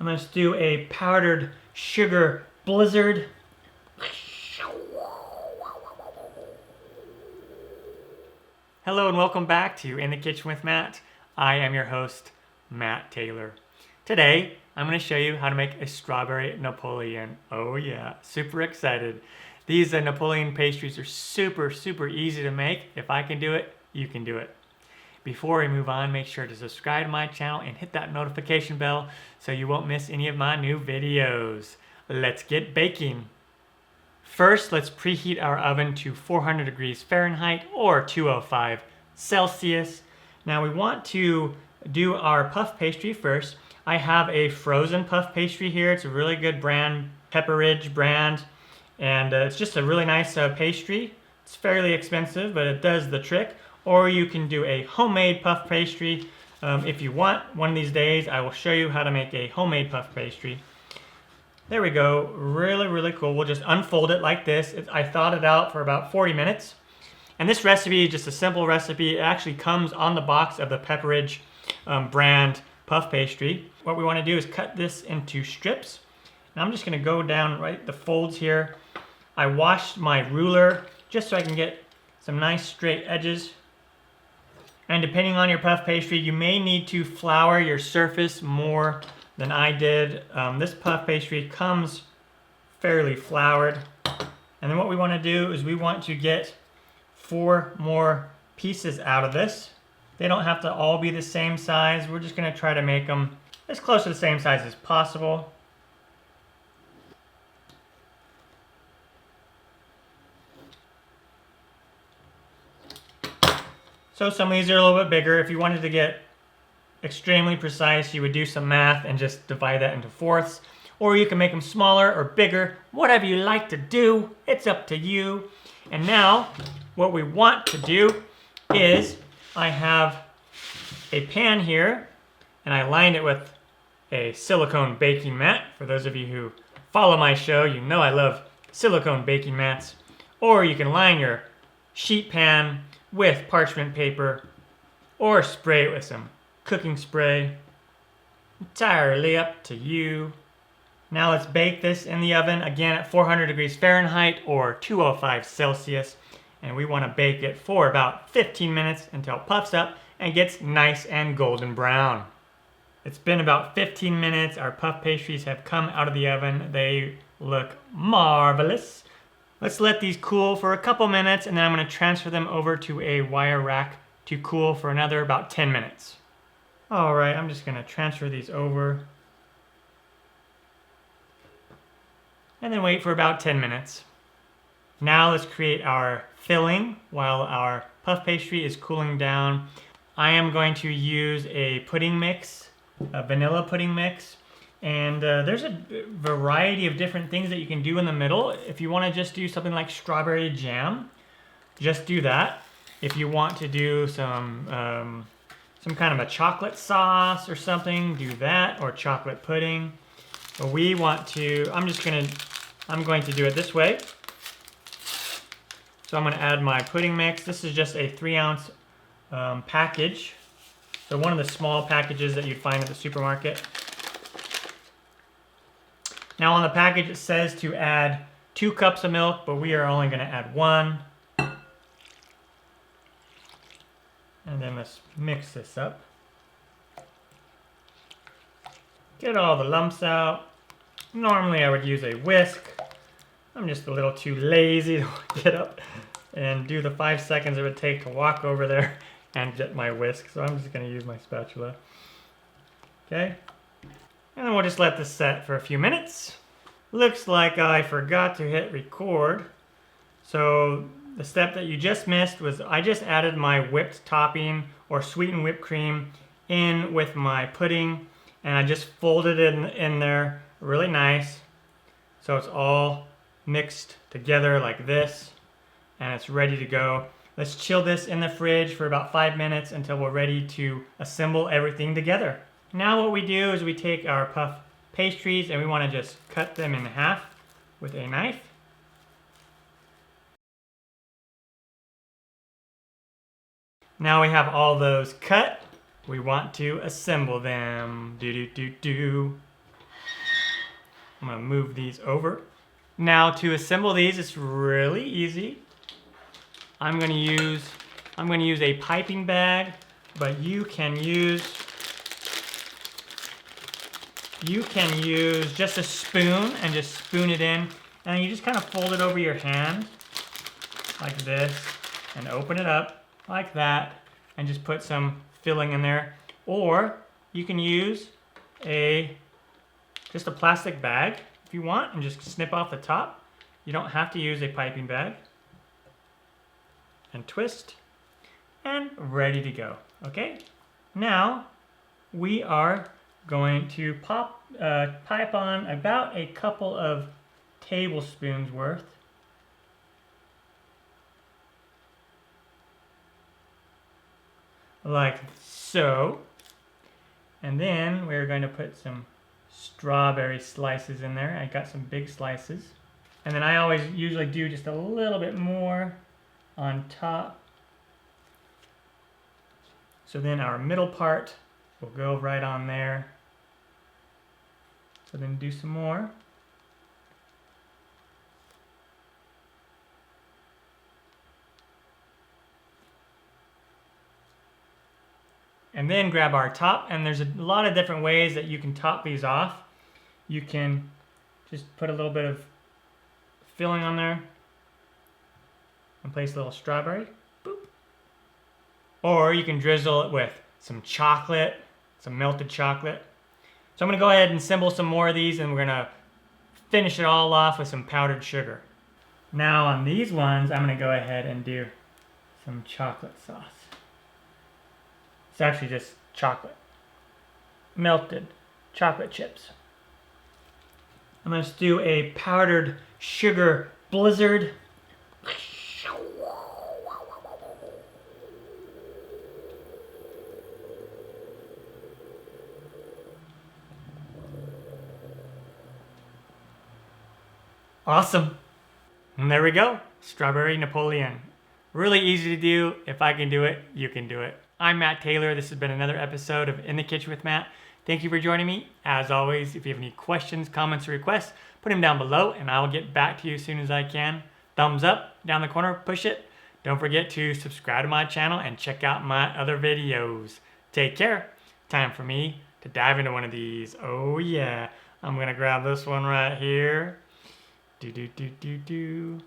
I'm going to do a powdered sugar blizzard. Hello and welcome back to In the Kitchen with Matt. I am your host, Matt Taylor. Today, I'm going to show you how to make a strawberry Napoleon. Oh yeah, super excited. These Napoleon pastries are super easy to make. If I can do it, you can do it. Before we move on, make sure to subscribe to my channel and hit that notification bell so you won't miss any of my new videos. Let's get baking. First, let's preheat our oven to 400 degrees Fahrenheit or 205 Celsius. Now we want to do our puff pastry first. I have a frozen puff pastry here. It's a really good brand, Pepperidge brand, and it's just a really nice pastry. It's fairly expensive, but it does the trick. Or you can do a homemade puff pastry. If you want, one of these days I will show you how to make a homemade puff pastry. There we go, really cool. We'll just unfold it like this. I thawed it out for about 40 minutes. And this recipe is just a simple recipe. It actually comes on the box of the Pepperidge brand puff pastry. What we want to do is cut this into strips. And I'm just going to go down right the folds here. I washed my ruler just so I can get some nice straight edges. And depending on your puff pastry, you may need to flour your surface more than I did. This puff pastry comes fairly floured. And then what we want to do is we want to get 4 more pieces out of this. They don't have to all be the same size. We're just going to try to make them as close to the same size as possible. So some of these are a little bit bigger. If you wanted to get extremely precise, you would do some math and just divide that into fourths. Or you can make them smaller or bigger, whatever you like to do. It's up to you. And now, what we want to do is, I have a pan here, and I lined it with a silicone baking mat. For those of you who follow my show, you know I love silicone baking mats. Or you can line your sheet pan with parchment paper, or spray it with some cooking spray. Entirely up to you. Now let's bake this in the oven, again at 400 degrees Fahrenheit or 205 Celsius. And we want to bake it for about 15 minutes until it puffs up and gets nice and golden brown. It's been about 15 minutes. Our puff pastries have come out of the oven. They look marvelous. Let's let these cool for a couple minutes, and then I'm going to transfer them over to a wire rack to cool for another about 10 minutes. All right, I'm just going to transfer these over. And then wait for about 10 minutes. Now let's create our filling while our puff pastry is cooling down. I am going to use a pudding mix, a vanilla pudding mix. And there's a variety of different things that you can do in the middle. If you want to just do something like strawberry jam, just do that. If you want to do some kind of a chocolate sauce or something, do that, or chocolate pudding. But we want to, I'm going to do it this way. So I'm going to add my pudding mix. This is just a 3-ounce package. So one of the small packages that you'd find at the supermarket. Now on the package it says to add 2 cups of milk, but we are only going to add 1. And then let's mix this up. Get all the lumps out. Normally I would use a whisk. I'm just a little too lazy to get up and do the 5 seconds it would take to walk over there and get my whisk. So I'm just going to use my spatula. Okay. And then we'll just let this set for a few minutes. Looks like I forgot to hit record. So the step that you just missed was I just added my whipped topping or sweetened whipped cream in with my pudding. And I just folded it in there really nice. So it's all mixed together like this. And it's ready to go. Let's chill this in the fridge for about 5 minutes until we're ready to assemble everything together. Now what we do is we take our puff pastries and we want to just cut them in half with a knife. Now we have all those cut. We want to assemble them. I'm gonna move these over. Now to assemble these, it's really easy. I'm gonna use a piping bag, but you can use just a spoon and just spoon it in, and you just kind of fold it over your hand like this and open it up like that and just put some filling in there. Or you can use just a plastic bag if you want and just snip off the top. You don't have to use a piping bag. And twist and ready to go. Okay, now we are going to pipe on about a couple of tablespoons worth. Like so. And then we're going to put some strawberry slices in there. I got some big slices. And then I usually do just a little bit more on top. So then our middle part will go right on there. So then do some more. And then grab our top, and there's a lot of different ways that you can top these off. You can just put a little bit of filling on there and place a little strawberry. Boop. Or you can drizzle it with some chocolate, some melted chocolate. So I'm going to go ahead and assemble some more of these, and we're going to finish it all off with some powdered sugar. Now on these ones, I'm going to go ahead and do some chocolate sauce. It's actually just chocolate. Melted chocolate chips. I'm going to do a powdered sugar blizzard. Awesome. And there we go. Strawberry Napoleon. Really easy to do. If I can do it, you can do it. I'm Matt Taylor. This has been another episode of In the Kitchen with Matt. Thank you for joining me. As always, if you have any questions, comments, or requests, put them down below and I will get back to you as soon as I can. Thumbs up down the corner, push it. Don't forget to subscribe to my channel and check out my other videos. Take care. Time for me to dive into one of these. Oh yeah. I'm gonna grab this one right here. Do.